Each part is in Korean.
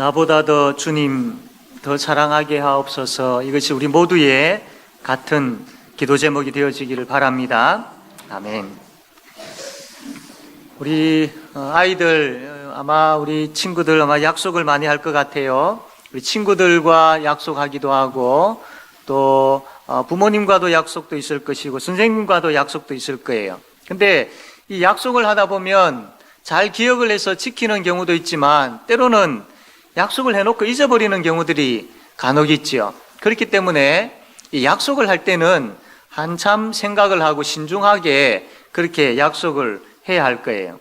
나보다 더 주님 더 사랑하게 하옵소서. 이것이 우리 모두의 같은 기도 제목이 되어지기를 바랍니다. 아멘. 우리 아이들 아마 우리 친구들 아마 약속을 많이 할 것 같아요. 우리 친구들과 약속하기도 하고 또 부모님과도 약속도 있을 것이고 선생님과도 약속도 있을 거예요. 근데 이 약속을 하다 보면 잘 기억을 해서 지키는 경우도 있지만 때로는 약속을 해놓고 잊어버리는 경우들이 간혹 있지요. 그렇기 때문에 이 약속을 할 때는 한참 생각을 하고 신중하게 그렇게 약속을 해야 할 거예요.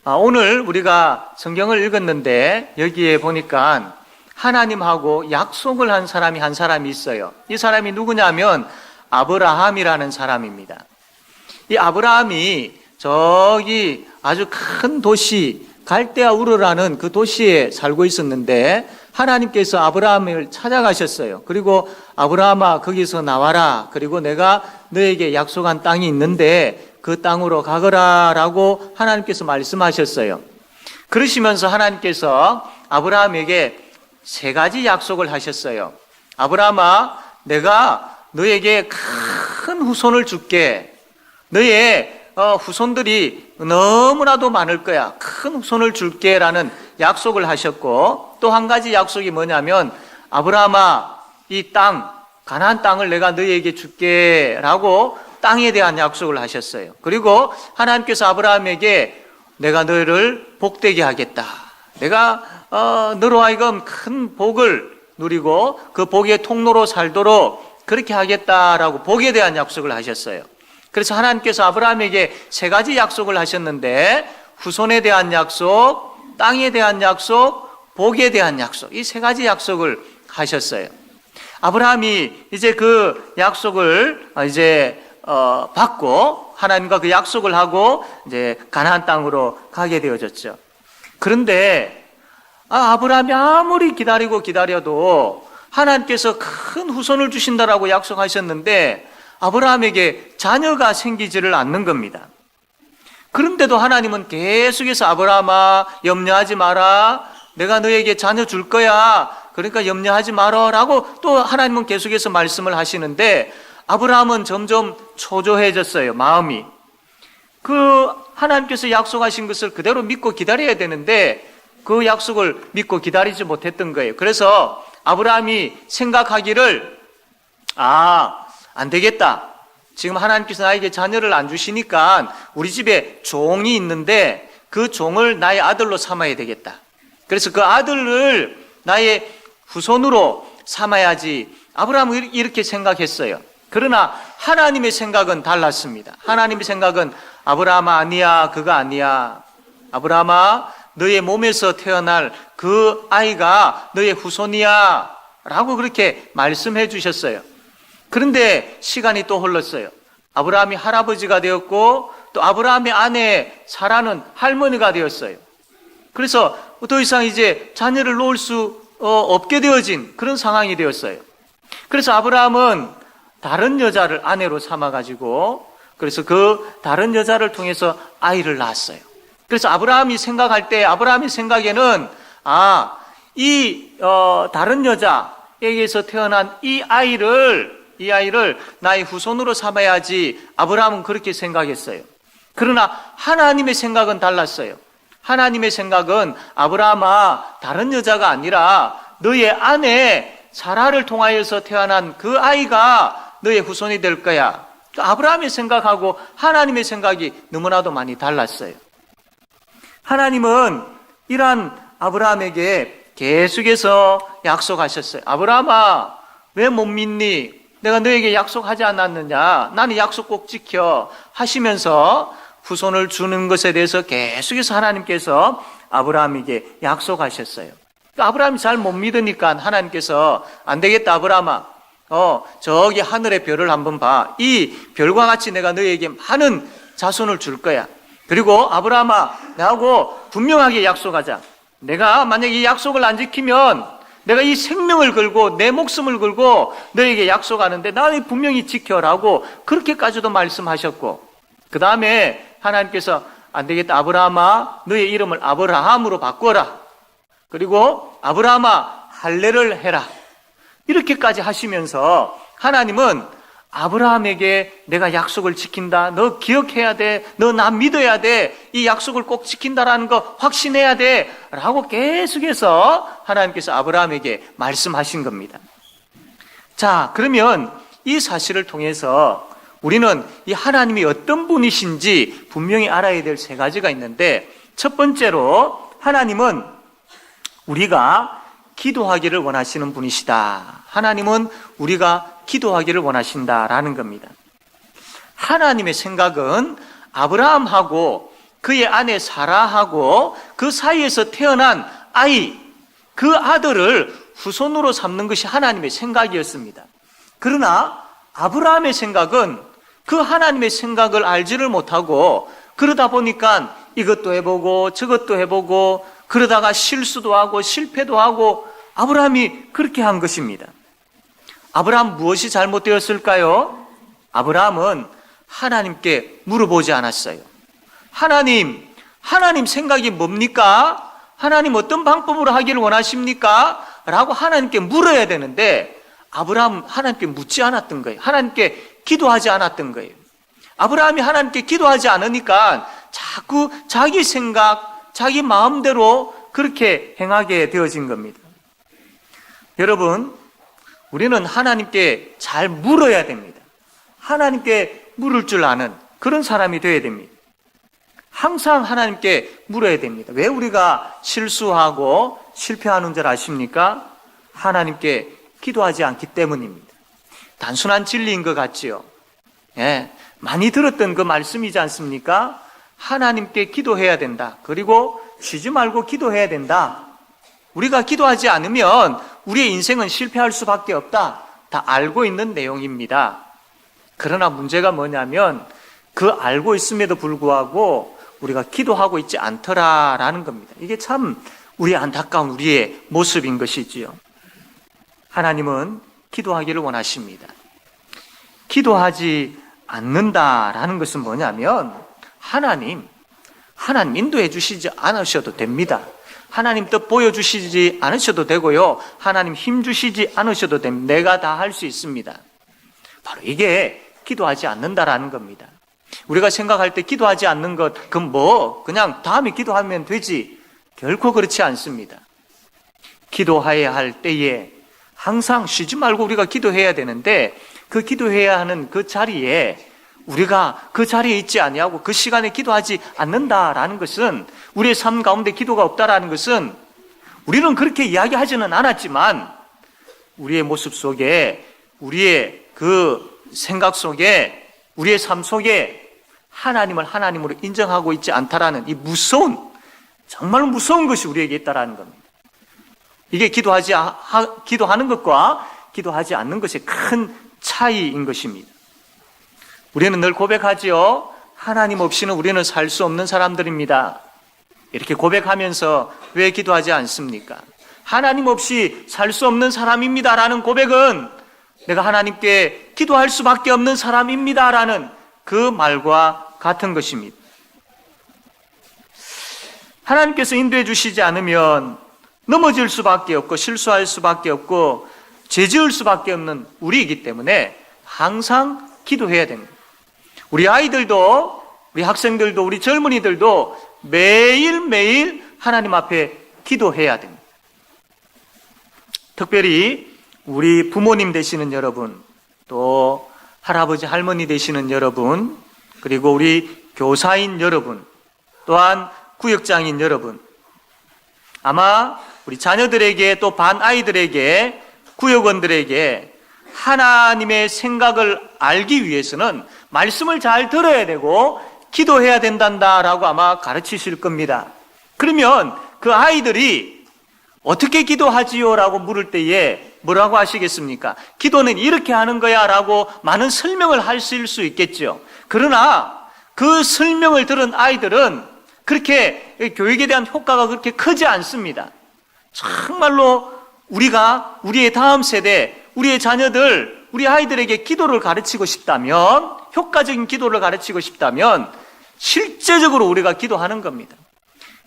오늘 우리가 성경을 읽었는데 여기에 보니까 하나님하고 약속을 한 사람이 한 사람이 있어요. 이 사람이 누구냐면 아브라함이라는 사람입니다. 이 아브라함이 저기 아주 큰 도시 갈대아 우르라는 그 도시에 살고 있었는데 하나님께서 아브라함을 찾아가셨어요. 그리고 아브라함아 거기서 나와라. 그리고 내가 너에게 약속한 땅이 있는데 그 땅으로 가거라 라고 하나님께서 말씀하셨어요. 그러시면서 하나님께서 아브라함에게 세 가지 약속을 하셨어요. 아브라함아 내가 너에게 큰 후손을 줄게. 너의 후손들이 너무나도 많을 거야. 큰 후손을 줄게 라는 약속을 하셨고 또 한 가지 약속이 뭐냐면 아브라함아 이 땅 가나안 땅을 내가 너희에게 줄게 라고 땅에 대한 약속을 하셨어요. 그리고 하나님께서 아브라함에게 내가 너희를 복되게 하겠다. 내가 너로 하여금 큰 복을 누리고 그 복의 통로로 살도록 그렇게 하겠다라고 복에 대한 약속을 하셨어요. 그래서 하나님께서 아브라함에게 세 가지 약속을 하셨는데 후손에 대한 약속, 땅에 대한 약속, 복에 대한 약속, 이 세 가지 약속을 하셨어요. 아브라함이 이제 그 약속을 받고 하나님과 그 약속을 하고 이제 가나안 땅으로 가게 되어졌죠. 그런데 아브라함이 아무리 기다려도 하나님께서 큰 후손을 주신다라고 약속하셨는데 아브라함에게 자녀가 생기지를 않는 겁니다. 그런데도 하나님은 계속해서 아브라함아 염려하지 마라. 내가 너에게 자녀 줄 거야. 그러니까 염려하지 마라 라고 또 하나님은 계속해서 말씀을 하시는데 아브라함은 점점 초조해졌어요. 마음이. 그 하나님께서 약속하신 것을 그대로 믿고 기다려야 되는데 그 약속을 믿고 기다리지 못했던 거예요. 그래서 아브라함이 생각하기를 안 되겠다. 지금 하나님께서 나에게 자녀를 안 주시니까 우리 집에 종이 있는데 그 종을 나의 아들로 삼아야 되겠다. 그래서 그 아들을 나의 후손으로 삼아야지. 아브라함은 이렇게 생각했어요. 그러나 하나님의 생각은 달랐습니다. 하나님의 생각은 아브라함아 아니야. 그거 아니야. 아브라함아 너의 몸에서 태어날 그 아이가 너의 후손이야. 라고 그렇게 말씀해 주셨어요. 그런데 시간이 또 흘렀어요. 아브라함이 할아버지가 되었고 또 아브라함의 아내 사라는 할머니가 되었어요. 그래서 더 이상 이제 자녀를 놓을 수 없게 되어진 그런 상황이 되었어요. 그래서 아브라함은 다른 여자를 아내로 삼아가지고 그래서 그 다른 여자를 통해서 아이를 낳았어요. 그래서 아브라함이 생각할 때 아브라함의 생각에는 이 다른 여자에게서 태어난 이 아이를 나의 후손으로 삼아야지. 아브라함은 그렇게 생각했어요. 그러나 하나님의 생각은 달랐어요. 하나님의 생각은 아브라함아 다른 여자가 아니라 너의 아내 사라를 통하여서 태어난 그 아이가 너의 후손이 될 거야. 아브라함의 생각하고 하나님의 생각이 너무나도 많이 달랐어요. 하나님은 이러한 아브라함에게 계속해서 약속하셨어요. 아브라함아 왜 못 믿니? 내가 너에게 약속하지 않았느냐? 나는 약속 꼭 지켜 하시면서 후손을 주는 것에 대해서 계속해서 하나님께서 아브라함에게 약속하셨어요. 아브라함이 잘 못 믿으니까 하나님께서 안 되겠다 아브라함아 저기 하늘의 별을 한번 봐. 이 별과 같이 내가 너에게 많은 자손을 줄 거야. 그리고 아브라함아 나하고 분명하게 약속하자. 내가 만약에 이 약속을 안 지키면 내가 이 생명을 걸고 내 목숨을 걸고 너에게 약속하는데 나는 분명히 지켜라고 그렇게까지도 말씀하셨고 그 다음에 하나님께서 안 되겠다 아브라함아 너의 이름을 아브라함으로 바꿔라. 그리고 아브라함아 할례를 해라. 이렇게까지 하시면서 하나님은 아브라함에게 내가 약속을 지킨다. 너 기억해야 돼. 너 나 믿어야 돼. 이 약속을 꼭 지킨다라는 거 확신해야 돼. 라고 계속해서 하나님께서 아브라함에게 말씀하신 겁니다. 자, 그러면 이 사실을 통해서 우리는 이 하나님이 어떤 분이신지 분명히 알아야 될 세 가지가 있는데, 첫 번째로 하나님은 우리가 기도하기를 원하시는 분이시다. 하나님은 우리가 기도하기를 원하신다라는 겁니다. 하나님의 생각은 아브라함하고 그의 아내 사라하고 그 사이에서 태어난 아이, 그 아들을 후손으로 삼는 것이 하나님의 생각이었습니다. 그러나 아브라함의 생각은 그 하나님의 생각을 알지를 못하고 그러다 보니까 이것도 해보고 저것도 해보고 그러다가 실수도 하고 실패도 하고 아브라함이 그렇게 한 것입니다. 아브라함 무엇이 잘못되었을까요? 아브라함은 하나님께 물어보지 않았어요. 하나님 생각이 뭡니까? 하나님 어떤 방법으로 하기를 원하십니까? 라고 하나님께 물어야 되는데 아브라함은 하나님께 묻지 않았던 거예요. 하나님께 기도하지 않았던 거예요. 아브라함이 하나님께 기도하지 않으니까 자꾸 자기 생각, 자기 마음대로 그렇게 행하게 되어진 겁니다. 여러분, 우리는 하나님께 잘 물어야 됩니다. 하나님께 물을 줄 아는 그런 사람이 되어야 됩니다. 항상 하나님께 물어야 됩니다. 왜 우리가 실수하고 실패하는 줄 아십니까? 하나님께 기도하지 않기 때문입니다. 단순한 진리인 것 같지요. 예, 많이 들었던 그 말씀이지 않습니까? 하나님께 기도해야 된다. 그리고 쉬지 말고 기도해야 된다. 우리가 기도하지 않으면 우리의 인생은 실패할 수밖에 없다. 다 알고 있는 내용입니다. 그러나 문제가 뭐냐면 그 알고 있음에도 불구하고 우리가 기도하고 있지 않더라라는 겁니다. 이게 참 우리의 안타까운 우리의 모습인 것이지요. 하나님은 기도하기를 원하십니다. 기도하지 않는다라는 것은 뭐냐면 하나님 인도해 주시지 않으셔도 됩니다. 하나님 뜻 보여주시지 않으셔도 되고요. 하나님 힘 주시지 않으셔도 됩니다. 내가 다 할 수 있습니다. 바로 이게 기도하지 않는다라는 겁니다. 우리가 생각할 때 기도하지 않는 것, 그건 그냥 다음에 기도하면 되지. 결코 그렇지 않습니다. 기도해야 할 때에 항상 쉬지 말고 우리가 기도해야 되는데 그 기도해야 하는 그 자리에 우리가 그 자리에 있지 아니하고 그 시간에 기도하지 않는다라는 것은 우리의 삶 가운데 기도가 없다라는 것은 우리는 그렇게 이야기하지는 않았지만 우리의 모습 속에 우리의 그 생각 속에 우리의 삶 속에 하나님을 하나님으로 인정하고 있지 않다라는 이 정말 무서운 것이 우리에게 있다라는 겁니다. 이게 기도하는 것과 기도하지 않는 것의 큰 차이인 것입니다. 우리는 늘 고백하지요. 하나님 없이는 우리는 살 수 없는 사람들입니다. 이렇게 고백하면서 왜 기도하지 않습니까? 하나님 없이 살 수 없는 사람입니다라는 고백은 내가 하나님께 기도할 수밖에 없는 사람입니다라는 그 말과 같은 것입니다. 하나님께서 인도해 주시지 않으면 넘어질 수밖에 없고 실수할 수밖에 없고 죄 지을 수밖에 없는 우리이기 때문에 항상 기도해야 됩니다. 우리 아이들도, 우리 학생들도, 우리 젊은이들도 매일매일 하나님 앞에 기도해야 됩니다. 특별히 우리 부모님 되시는 여러분, 또 할아버지, 할머니 되시는 여러분, 그리고 우리 교사인 여러분, 또한 구역장인 여러분, 아마 우리 자녀들에게 또 반 아이들에게 구역원들에게 하나님의 생각을 알기 위해서는 말씀을 잘 들어야 되고 기도해야 된단다라고 아마 가르치실 겁니다. 그러면 그 아이들이 어떻게 기도하지요? 라고 물을 때에 뭐라고 하시겠습니까? 기도는 이렇게 하는 거야 라고 많은 설명을 하실 수 있겠죠. 그러나 그 설명을 들은 아이들은 그렇게 교육에 대한 효과가 그렇게 크지 않습니다. 정말로 우리가 우리의 다음 세대, 우리의 자녀들, 우리 아이들에게 기도를 가르치고 싶다면, 효과적인 기도를 가르치고 싶다면 실제적으로 우리가 기도하는 겁니다.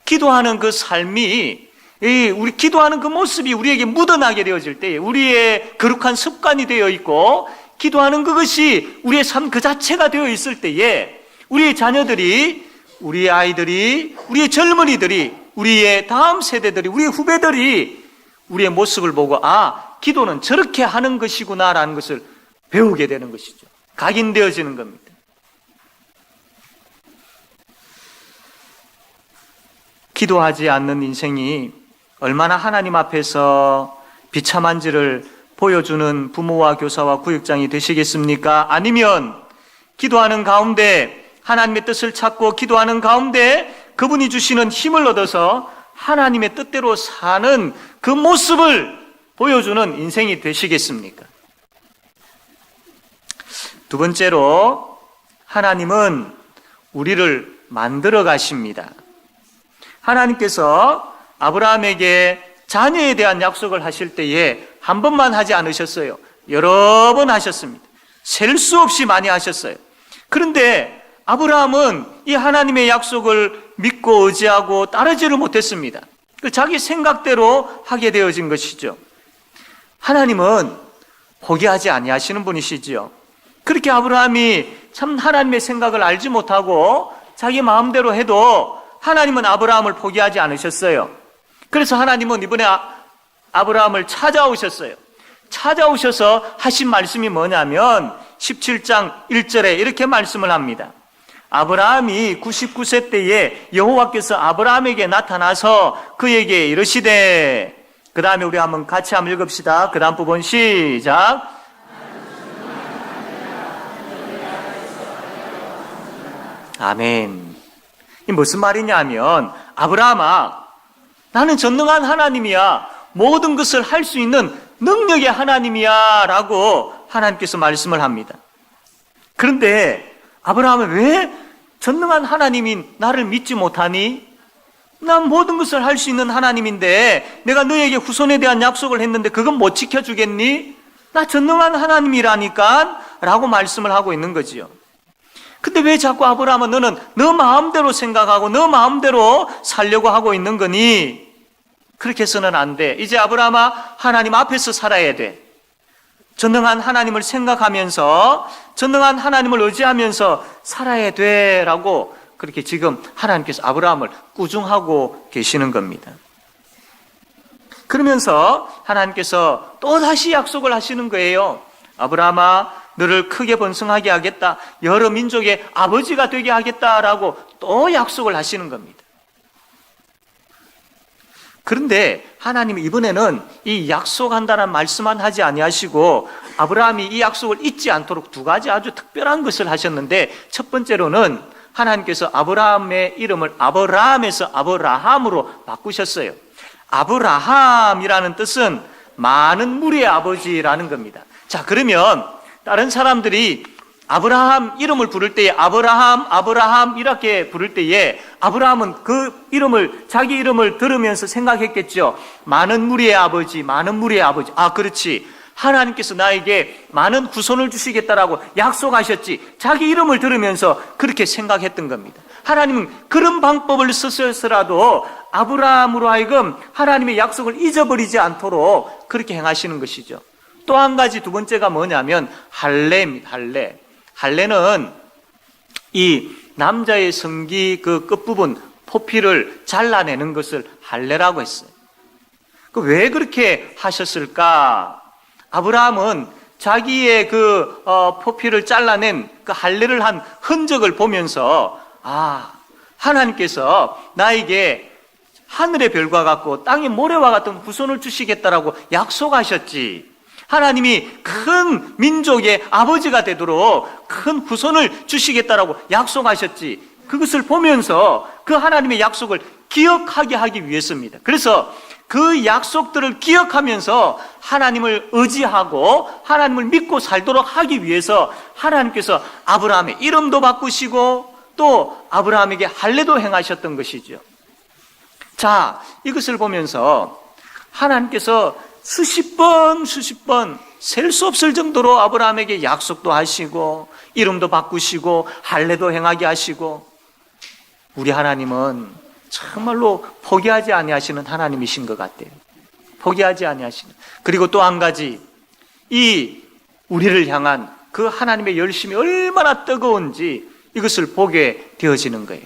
기도하는 그 삶이 우리 기도하는 그 모습이 우리에게 묻어나게 되어질 때, 우리의 거룩한 습관이 되어 있고 기도하는 그것이 우리의 삶 그 자체가 되어 있을 때에 우리의 자녀들이, 우리의 아이들이, 우리의 젊은이들이, 우리의 다음 세대들이, 우리의 후배들이 우리의 모습을 보고 기도는 저렇게 하는 것이구나라는 것을 배우게 되는 것이죠. 각인되어지는 겁니다. 기도하지 않는 인생이 얼마나 하나님 앞에서 비참한지를 보여주는 부모와 교사와 구역장이 되시겠습니까? 아니면 기도하는 가운데 하나님의 뜻을 찾고 기도하는 가운데 그분이 주시는 힘을 얻어서 하나님의 뜻대로 사는 그 모습을 보여주는 인생이 되시겠습니까? 두 번째로, 하나님은 우리를 만들어 가십니다. 하나님께서 아브라함에게 자녀에 대한 약속을 하실 때에 한 번만 하지 않으셨어요. 여러 번 하셨습니다. 셀 수 없이 많이 하셨어요. 그런데 아브라함은 이 하나님의 약속을 믿고 의지하고 따르지를 못했습니다. 자기 생각대로 하게 되어진 것이죠. 하나님은 포기하지 아니하시는 분이시지요. 그렇게 아브라함이 참 하나님의 생각을 알지 못하고 자기 마음대로 해도 하나님은 아브라함을 포기하지 않으셨어요. 그래서 하나님은 이번에 아브라함을 찾아오셨어요. 찾아오셔서 하신 말씀이 뭐냐면 17장 1절에 이렇게 말씀을 합니다. 아브라함이 99세 때에 여호와께서 아브라함에게 나타나서 그에게 이르시되, 그 다음에 우리 한번 같이 한번 읽읍시다. 그 다음 부분 시작. 아멘. 이 무슨 말이냐면, 아브라함아, 나는 전능한 하나님이야. 모든 것을 할 수 있는 능력의 하나님이야 라고 하나님께서 말씀을 합니다. 그런데 아브라함은 왜 전능한 하나님인 나를 믿지 못하니? 난 모든 것을 할 수 있는 하나님인데 내가 너에게 후손에 대한 약속을 했는데 그건 못 지켜주겠니? 나 전능한 하나님이라니까 라고 말씀을 하고 있는 거지요. 근데 왜 자꾸 아브라함은 너는 너 마음대로 생각하고 너 마음대로 살려고 하고 있는 거니? 그렇게 해서는 안 돼. 이제 아브라함아, 하나님 앞에서 살아야 돼. 전능한 하나님을 생각하면서, 전능한 하나님을 의지하면서 살아야 돼 라고 그렇게 지금 하나님께서 아브라함을 꾸중하고 계시는 겁니다. 그러면서 하나님께서 또다시 약속을 하시는 거예요. 아브라함아, 너를 크게 번성하게 하겠다. 여러 민족의 아버지가 되게 하겠다라고 또 약속을 하시는 겁니다. 그런데 하나님이 이번에는 이 약속한다는 말씀만 하지 아니하시고 아브라함이 이 약속을 잊지 않도록 두 가지 아주 특별한 것을 하셨는데, 첫 번째로는 하나님께서 아브라함의 이름을 아브라함에서 아브라함으로 바꾸셨어요. 아브라함이라는 뜻은 많은 무리의 아버지라는 겁니다. 자, 그러면 다른 사람들이 아브라함 이름을 부를 때에 아브라함 이렇게 부를 때에 아브라함은 그 이름을, 자기 이름을 들으면서 생각했겠죠. 많은 무리의 아버지, 많은 무리의 아버지. 그렇지. 하나님께서 나에게 많은 후손을 주시겠다라고 약속하셨지. 자기 이름을 들으면서 그렇게 생각했던 겁니다. 하나님은 그런 방법을 쓰셔서라도 아브라함으로 하여금 하나님의 약속을 잊어버리지 않도록 그렇게 행하시는 것이죠. 또 한 가지, 두 번째가 뭐냐면 할례입니다. 할례. 할례는 이 남자의 성기 그 끝부분 포피를 잘라내는 것을 할례라고 했어요. 왜 그렇게 하셨을까? 아브라함은 자기의 그 포피를 잘라낸 그 할례를 한 흔적을 보면서 하나님께서 나에게 하늘의 별과 같고 땅의 모래와 같은 후손을 주시겠다라고 약속하셨지. 하나님이 큰 민족의 아버지가 되도록 큰 후손을 주시겠다라고 약속하셨지. 그것을 보면서 그 하나님의 약속을 기억하게 하기 위해서입니다. 그래서 그 약속들을 기억하면서 하나님을 의지하고 하나님을 믿고 살도록 하기 위해서 하나님께서 아브라함의 이름도 바꾸시고 또 아브라함에게 할례도 행하셨던 것이죠. 자, 이것을 보면서 하나님께서 수십 번 셀 수 없을 정도로 아브라함에게 약속도 하시고 이름도 바꾸시고 할례도 행하게 하시고, 우리 하나님은 정말로 포기하지 아니하시는 하나님이신 것 같아요. 포기하지 아니하시는. 그리고 또 한 가지, 이 우리를 향한 그 하나님의 열심이 얼마나 뜨거운지 이것을 보게 되어지는 거예요.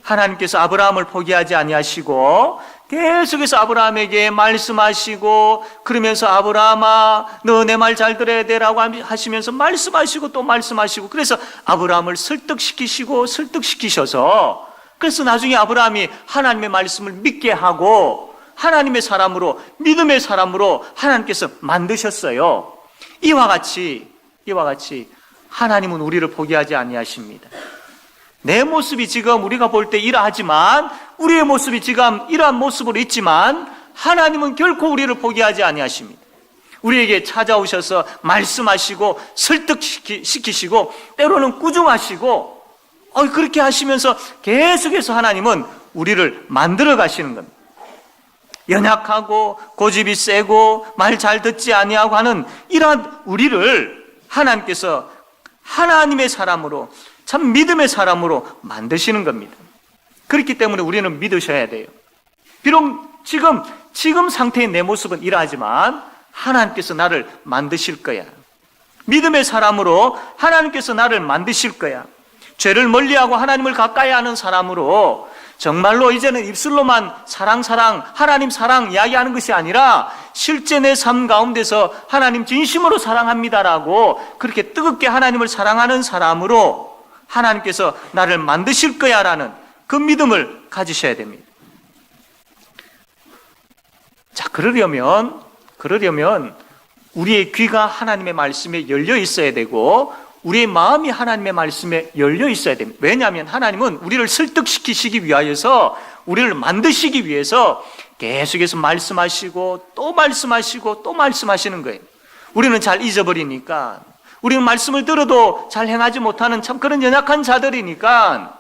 하나님께서 아브라함을 포기하지 아니하시고 계속해서 아브라함에게 말씀하시고, 그러면서 아브라함아 너 내 말 잘 들어야 되라고 하시면서 말씀하시고 또 말씀하시고, 그래서 아브라함을 설득시키셔서, 그래서 나중에 아브라함이 하나님의 말씀을 믿게 하고 하나님의 사람으로, 믿음의 사람으로 하나님께서 만드셨어요. 이와 같이 하나님은 우리를 포기하지 아니하십니다. 내 모습이 지금 우리가 볼 때 이러하지만, 우리의 모습이 지금 이러한 모습으로 있지만 하나님은 결코 우리를 포기하지 아니하십니다. 우리에게 찾아오셔서 말씀하시고 설득시키시고 때로는 꾸중하시고, 그렇게 하시면서 계속해서 하나님은 우리를 만들어 가시는 겁니다. 연약하고 고집이 세고 말 잘 듣지 아니하고 하는 이러한 우리를 하나님께서 하나님의 사람으로, 참 믿음의 사람으로 만드시는 겁니다. 그렇기 때문에 우리는 믿으셔야 돼요. 비록 지금 상태의 내 모습은 이러하지만 하나님께서 나를 만드실 거야. 믿음의 사람으로 하나님께서 나를 만드실 거야. 죄를 멀리하고 하나님을 가까이 하는 사람으로, 정말로 이제는 입술로만 사랑 하나님 사랑 이야기하는 것이 아니라 실제 내 삶 가운데서 하나님 진심으로 사랑합니다라고 그렇게 뜨겁게 하나님을 사랑하는 사람으로 하나님께서 나를 만드실 거야 라는 그 믿음을 가지셔야 됩니다. 자, 그러려면 우리의 귀가 하나님의 말씀에 열려 있어야 되고 우리의 마음이 하나님의 말씀에 열려 있어야 됩니다. 왜냐하면 하나님은 우리를 설득시키시기 위하여서, 우리를 만드시기 위해서 계속해서 말씀하시고 또 말씀하시고 또 말씀하시는 거예요. 우리는 잘 잊어버리니까, 우리는 말씀을 들어도 잘 행하지 못하는 참 그런 연약한 자들이니까,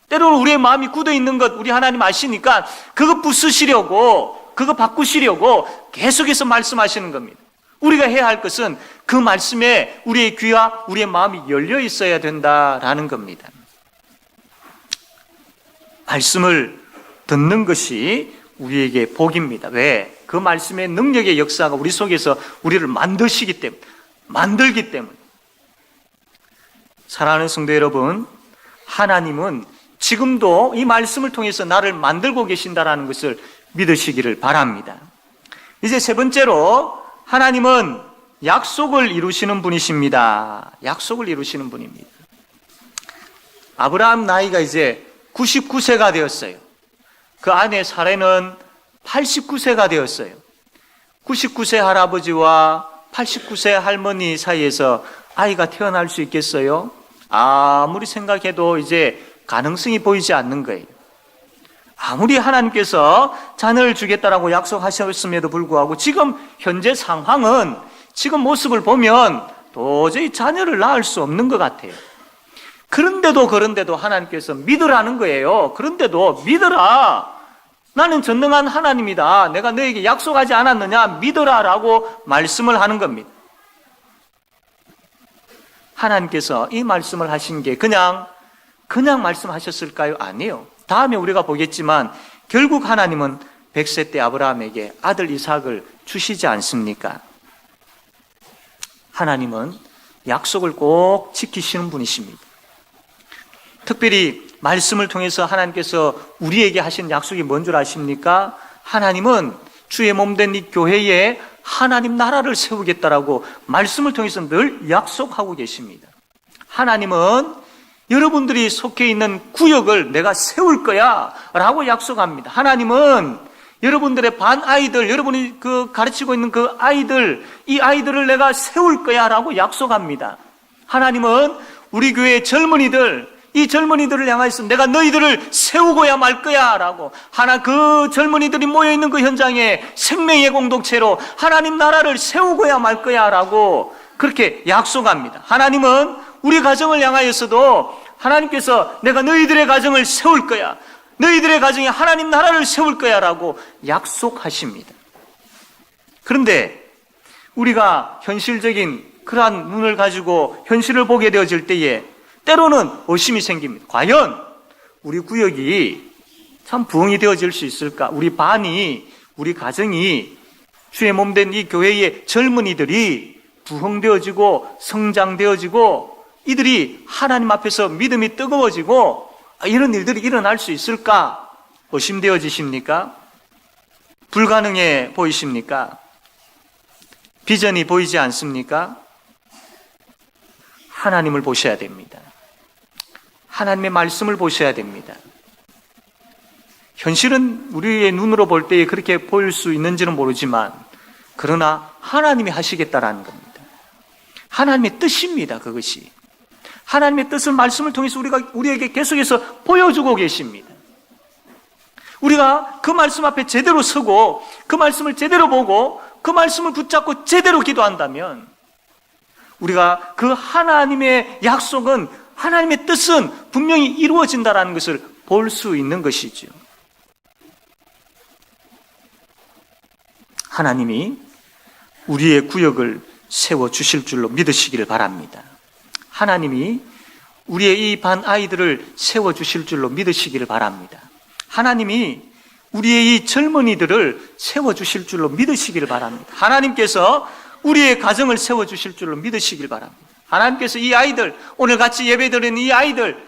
때로는 우리의 마음이 굳어 있는 것 우리 하나님 아시니까 그거 부수시려고, 그거 바꾸시려고 계속해서 말씀하시는 겁니다. 우리가 해야 할 것은 그 말씀에 우리의 귀와 우리의 마음이 열려 있어야 된다라는 겁니다. 말씀을 듣는 것이 우리에게 복입니다. 왜? 그 말씀의 능력의 역사가 우리 속에서 우리를 만들기 때문에. 사랑하는 성도 여러분, 하나님은 지금도 이 말씀을 통해서 나를 만들고 계신다라는 것을 믿으시기를 바랍니다. 이제 세 번째로, 하나님은 약속을 이루시는 분이십니다. 약속을 이루시는 분입니다. 아브라함 나이가 이제 99세가 되었어요. 그 아내 사레는 89세가 되었어요. 99세 할아버지와 89세 할머니 사이에서 아이가 태어날 수 있겠어요? 아무리 생각해도 이제 가능성이 보이지 않는 거예요. 아무리 하나님께서 자녀를 주겠다라고 약속하셨음에도 불구하고 지금 현재 상황은, 지금 모습을 보면 도저히 자녀를 낳을 수 없는 것 같아요. 그런데도 하나님께서 믿으라는 거예요. 그런데도 믿어라. 나는 전능한 하나님이다. 내가 너에게 약속하지 않았느냐? 믿어라라고 말씀을 하는 겁니다. 하나님께서 이 말씀을 하신 게 그냥 말씀하셨을까요? 아니에요. 다음에 우리가 보겠지만 결국 하나님은 100세 때 아브라함에게 아들 이삭을 주시지 않습니까? 하나님은 약속을 꼭 지키시는 분이십니다. 특별히 말씀을 통해서 하나님께서 우리에게 하신 약속이 뭔 줄 아십니까? 하나님은 주의 몸된 이 교회에 하나님 나라를 세우겠다라고 말씀을 통해서 늘 약속하고 계십니다. 하나님은 여러분들이 속해 있는 구역을 내가 세울 거야 라고 약속합니다. 하나님은 여러분들의 반 아이들, 여러분이 가르치고 있는 그 아이들, 이 아이들을 내가 세울 거야 라고 약속합니다. 하나님은 우리 교회의 젊은이들, 이 젊은이들을 향해서 내가 너희들을 세우고야 말 거야 라고, 그 젊은이들이 모여있는 그 현장에 생명의 공동체로 하나님 나라를 세우고야 말 거야 라고 그렇게 약속합니다. 하나님은 우리 가정을 향하여서도 하나님께서 내가 너희들의 가정을 세울 거야, 너희들의 가정에 하나님 나라를 세울 거야 라고 약속하십니다. 그런데 우리가 현실적인 그러한 눈을 가지고 현실을 보게 되어질 때에 때로는 의심이 생깁니다. 과연 우리 구역이 참 부흥이 되어질 수 있을까? 우리 반이, 우리 가정이, 주의 몸된 이 교회의 젊은이들이 부흥되어지고 성장되어지고 이들이 하나님 앞에서 믿음이 뜨거워지고 이런 일들이 일어날 수 있을까? 의심되어지십니까? 불가능해 보이십니까? 비전이 보이지 않습니까? 하나님을 보셔야 됩니다. 하나님의 말씀을 보셔야 됩니다. 현실은 우리의 눈으로 볼 때에 그렇게 보일 수 있는지는 모르지만 그러나 하나님이 하시겠다라는 겁니다. 하나님의 뜻입니다. 그것이. 하나님의 뜻을 말씀을 통해서 우리에게 계속해서 보여주고 계십니다. 우리가 그 말씀 앞에 제대로 서고 그 말씀을 제대로 보고 그 말씀을 붙잡고 제대로 기도한다면 우리가 그 하나님의 약속은, 하나님의 뜻은 분명히 이루어진다는 것을 볼 수 있는 것이죠. 하나님이 우리의 구역을 세워주실 줄로 믿으시기를 바랍니다. 하나님이 우리의 이 반 아이들을 세워주실 줄로 믿으시기를 바랍니다. 하나님이 우리의 이 젊은이들을 세워주실 줄로 믿으시기를 바랍니다. 하나님께서 우리의 가정을 세워주실 줄로 믿으시길 바랍니다. 하나님께서 이 아이들, 오늘 같이 예배드리는 이 아이들,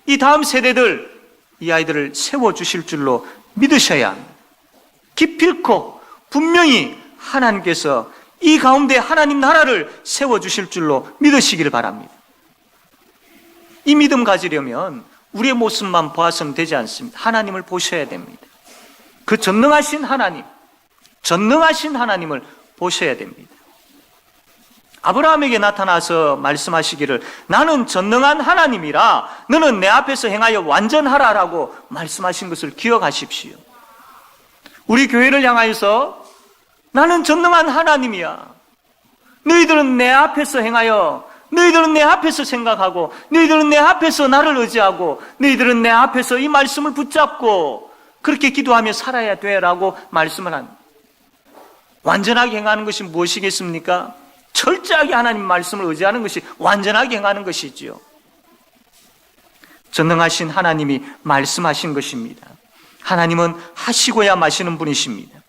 이 다음 세대들, 이 아이들을 세워주실 줄로 믿으셔야 합니다. 기필코 분명히 하나님께서 이 가운데 하나님 나라를 세워주실 줄로 믿으시기를 바랍니다. 이 믿음 가지려면 우리의 모습만 보아서는 되지 않습니다. 하나님을 보셔야 됩니다. 그 전능하신 하나님, 전능하신 하나님을 보셔야 됩니다. 아브라함에게 나타나서 말씀하시기를 나는 전능한 하나님이라 너는 내 앞에서 행하여 완전하라라고 말씀하신 것을 기억하십시오. 우리 교회를 향하여서 나는 전능한 하나님이야. 너희들은 내 앞에서 행하여, 너희들은 내 앞에서 생각하고, 너희들은 내 앞에서 나를 의지하고, 너희들은 내 앞에서 이 말씀을 붙잡고 그렇게 기도하며 살아야 돼라고 말씀을 합니다. 완전하게 행하는 것이 무엇이겠습니까? 철저하게 하나님 말씀을 의지하는 것이 완전하게 행하는 것이지요. 전능하신 하나님이 말씀하신 것입니다. 하나님은 하시고야 마시는 분이십니다.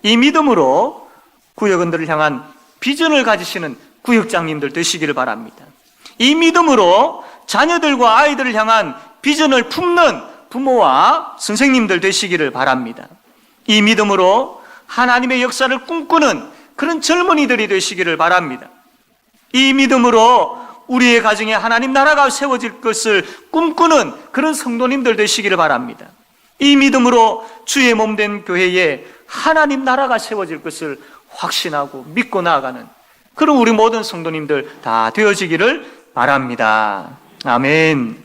이 믿음으로 구역원들을 향한 비전을 가지시는 구역장님들 되시기를 바랍니다. 이 믿음으로 자녀들과 아이들을 향한 비전을 품는 부모와 선생님들 되시기를 바랍니다. 이 믿음으로 하나님의 역사를 꿈꾸는 그런 젊은이들이 되시기를 바랍니다. 이 믿음으로 우리의 가정에 하나님 나라가 세워질 것을 꿈꾸는 그런 성도님들 되시기를 바랍니다. 이 믿음으로 주의 몸된 교회에 하나님 나라가 세워질 것을 확신하고 믿고 나아가는 그런 우리 모든 성도님들 다 되어지기를 바랍니다. 아멘.